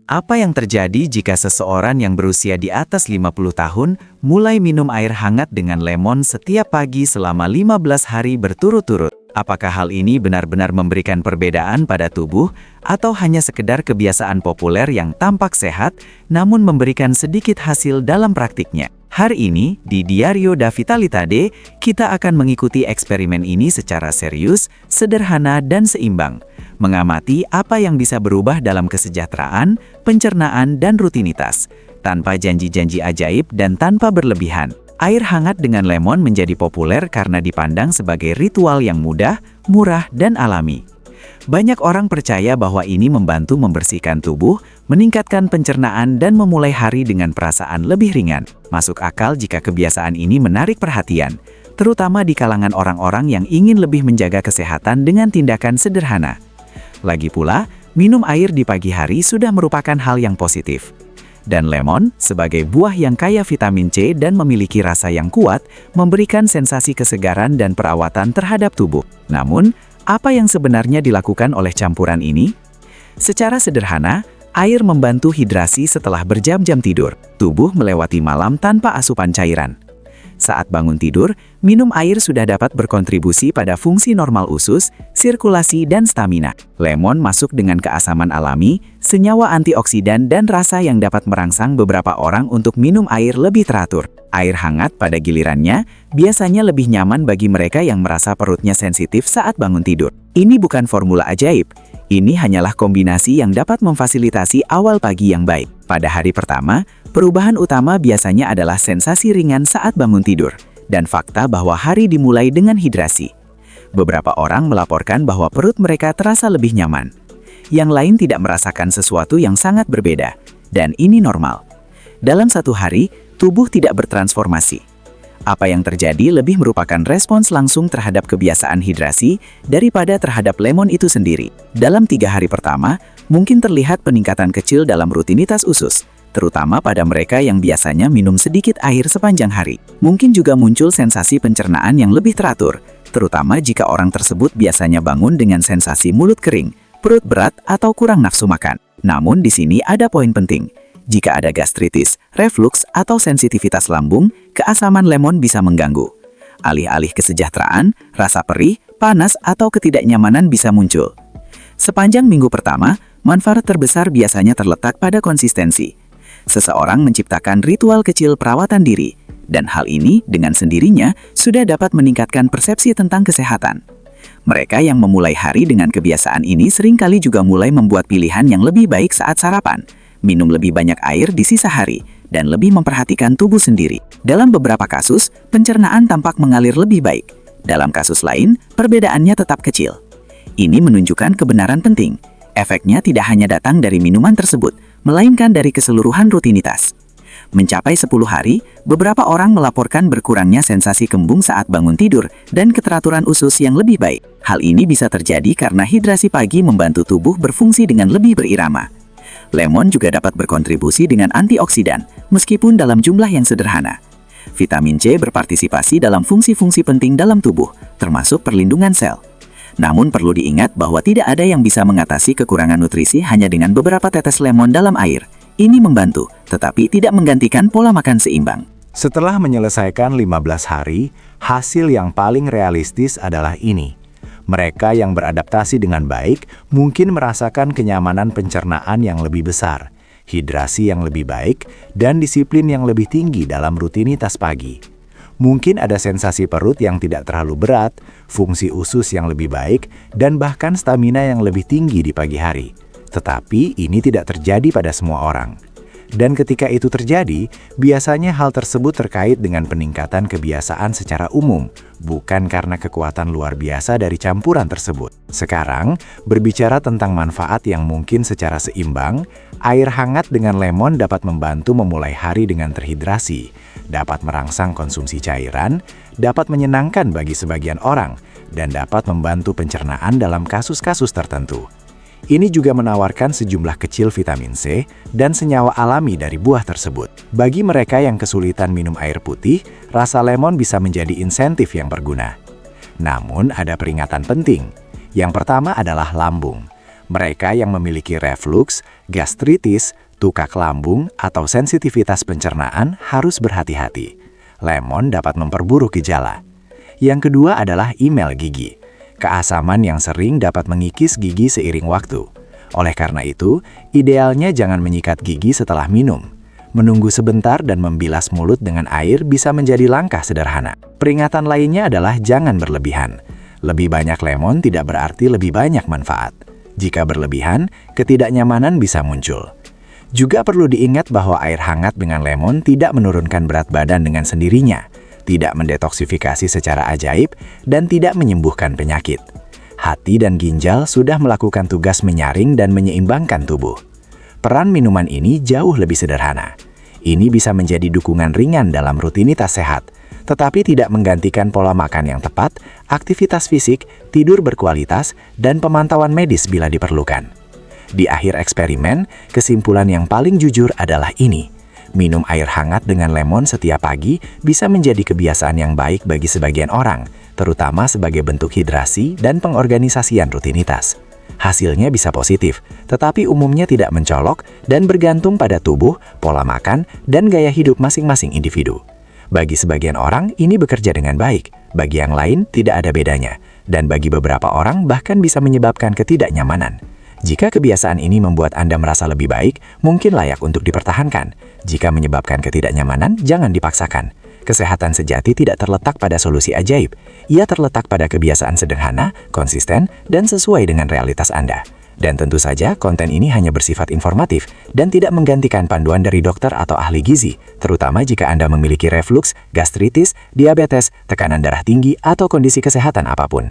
Apa yang terjadi jika seseorang yang berusia di atas 50 tahun mulai minum air hangat dengan lemon setiap pagi selama 15 hari berturut-turut? Apakah hal ini benar-benar memberikan perbedaan pada tubuh atau hanya sekedar kebiasaan populer yang tampak sehat namun memberikan sedikit hasil dalam praktiknya? Hari ini di Diario da Vitalitate, kita akan mengikuti eksperimen ini secara serius, sederhana dan seimbang. Mengamati apa yang bisa berubah dalam kesejahteraan, pencernaan, dan rutinitas, tanpa janji-janji ajaib dan tanpa berlebihan. Air hangat dengan lemon menjadi populer karena dipandang sebagai ritual yang mudah, murah, dan alami. Banyak orang percaya bahwa ini membantu membersihkan tubuh, meningkatkan pencernaan, dan memulai hari dengan perasaan lebih ringan. Masuk akal jika kebiasaan ini menarik perhatian, terutama di kalangan orang-orang yang ingin lebih menjaga kesehatan dengan tindakan sederhana. Lagi pula, minum air di pagi hari sudah merupakan hal yang positif. Dan lemon, sebagai buah yang kaya vitamin C dan memiliki rasa yang kuat, memberikan sensasi kesegaran dan perawatan terhadap tubuh. Namun, apa yang sebenarnya dilakukan oleh campuran ini? Secara sederhana, air membantu hidrasi setelah berjam-jam tidur. Tubuh melewati malam tanpa asupan cairan. Saat bangun tidur, minum air sudah dapat berkontribusi pada fungsi normal usus, sirkulasi, dan stamina. Lemon masuk dengan keasaman alami, senyawa antioksidan, dan rasa yang dapat merangsang beberapa orang untuk minum air lebih teratur. Air hangat pada gilirannya biasanya lebih nyaman bagi mereka yang merasa perutnya sensitif saat bangun tidur. Ini bukan formula ajaib. Ini hanyalah kombinasi yang dapat memfasilitasi awal pagi yang baik. Pada hari pertama, perubahan utama biasanya adalah sensasi ringan saat bangun tidur, dan fakta bahwa hari dimulai dengan hidrasi. Beberapa orang melaporkan bahwa perut mereka terasa lebih nyaman. Yang lain tidak merasakan sesuatu yang sangat berbeda, dan ini normal. Dalam satu hari, tubuh tidak bertransformasi. Apa yang terjadi lebih merupakan respons langsung terhadap kebiasaan hidrasi daripada terhadap lemon itu sendiri. Dalam 3 hari pertama, mungkin terlihat peningkatan kecil dalam rutinitas usus, terutama pada mereka yang biasanya minum sedikit air sepanjang hari. Mungkin juga muncul sensasi pencernaan yang lebih teratur, terutama jika orang tersebut biasanya bangun dengan sensasi mulut kering, perut berat, atau kurang nafsu makan. Namun di sini ada poin penting. Jika ada gastritis, reflux, atau sensitivitas lambung, keasaman lemon bisa mengganggu. Alih-alih kesejahteraan, rasa perih, panas, atau ketidaknyamanan bisa muncul. Sepanjang minggu pertama, manfaat terbesar biasanya terletak pada konsistensi. Seseorang menciptakan ritual kecil perawatan diri, dan hal ini dengan sendirinya sudah dapat meningkatkan persepsi tentang kesehatan. Mereka yang memulai hari dengan kebiasaan ini seringkali juga mulai membuat pilihan yang lebih baik saat sarapan, minum lebih banyak air di sisa hari, dan lebih memperhatikan tubuh sendiri. Dalam beberapa kasus, pencernaan tampak mengalir lebih baik. Dalam kasus lain, perbedaannya tetap kecil. Ini menunjukkan kebenaran penting. Efeknya tidak hanya datang dari minuman tersebut, melainkan dari keseluruhan rutinitas. Mencapai 10 hari, beberapa orang melaporkan berkurangnya sensasi kembung saat bangun tidur dan keteraturan usus yang lebih baik. Hal ini bisa terjadi karena hidrasi pagi membantu tubuh berfungsi dengan lebih berirama. Lemon juga dapat berkontribusi dengan antioksidan, meskipun dalam jumlah yang sederhana. Vitamin C berpartisipasi dalam fungsi-fungsi penting dalam tubuh, termasuk perlindungan sel. Namun perlu diingat bahwa tidak ada yang bisa mengatasi kekurangan nutrisi hanya dengan beberapa tetes lemon dalam air. Ini membantu, tetapi tidak menggantikan pola makan seimbang. Setelah menyelesaikan 15 hari, hasil yang paling realistis adalah ini. Mereka yang beradaptasi dengan baik mungkin merasakan kenyamanan pencernaan yang lebih besar, hidrasi yang lebih baik, dan disiplin yang lebih tinggi dalam rutinitas pagi. Mungkin ada sensasi perut yang tidak terlalu berat, fungsi usus yang lebih baik, dan bahkan stamina yang lebih tinggi di pagi hari. Tetapi ini tidak terjadi pada semua orang. Dan ketika itu terjadi, biasanya hal tersebut terkait dengan peningkatan kebiasaan secara umum, bukan karena kekuatan luar biasa dari campuran tersebut. Sekarang, berbicara tentang manfaat yang mungkin secara seimbang, air hangat dengan lemon dapat membantu memulai hari dengan terhidrasi, dapat merangsang konsumsi cairan, dapat menyenangkan bagi sebagian orang, dan dapat membantu pencernaan dalam kasus-kasus tertentu. Ini juga menawarkan sejumlah kecil vitamin C dan senyawa alami dari buah tersebut. Bagi mereka yang kesulitan minum air putih, rasa lemon bisa menjadi insentif yang berguna. Namun ada peringatan penting. Yang pertama adalah lambung. Mereka yang memiliki refluks, gastritis, tukak lambung, atau sensitivitas pencernaan harus berhati-hati. Lemon dapat memperburuk gejala. Yang kedua adalah email gigi. Keasaman yang sering dapat mengikis gigi seiring waktu. Oleh karena itu, idealnya jangan menyikat gigi setelah minum. Menunggu sebentar dan membilas mulut dengan air bisa menjadi langkah sederhana. Peringatan lainnya adalah jangan berlebihan. Lebih banyak lemon tidak berarti lebih banyak manfaat. Jika berlebihan, ketidaknyamanan bisa muncul. Juga perlu diingat bahwa air hangat dengan lemon tidak menurunkan berat badan dengan sendirinya, tidak mendetoksifikasi secara ajaib, dan tidak menyembuhkan penyakit. Hati dan ginjal sudah melakukan tugas menyaring dan menyeimbangkan tubuh. Peran minuman ini jauh lebih sederhana. Ini bisa menjadi dukungan ringan dalam rutinitas sehat, tetapi tidak menggantikan pola makan yang tepat, aktivitas fisik, tidur berkualitas, dan pemantauan medis bila diperlukan. Di akhir eksperimen, kesimpulan yang paling jujur adalah ini. Minum air hangat dengan lemon setiap pagi bisa menjadi kebiasaan yang baik bagi sebagian orang, terutama sebagai bentuk hidrasi dan pengorganisasian rutinitas. Hasilnya bisa positif, tetapi umumnya tidak mencolok dan bergantung pada tubuh, pola makan, dan gaya hidup masing-masing individu. Bagi sebagian orang, ini bekerja dengan baik. Bagi yang lain, tidak ada bedanya. Dan bagi beberapa orang, bahkan bisa menyebabkan ketidaknyamanan. Jika kebiasaan ini membuat Anda merasa lebih baik, mungkin layak untuk dipertahankan. Jika menyebabkan ketidaknyamanan, jangan dipaksakan. Kesehatan sejati tidak terletak pada solusi ajaib. Ia terletak pada kebiasaan sederhana, konsisten, dan sesuai dengan realitas Anda. Dan tentu saja, konten ini hanya bersifat informatif dan tidak menggantikan panduan dari dokter atau ahli gizi, terutama jika Anda memiliki refluks, gastritis, diabetes, tekanan darah tinggi, atau kondisi kesehatan apapun.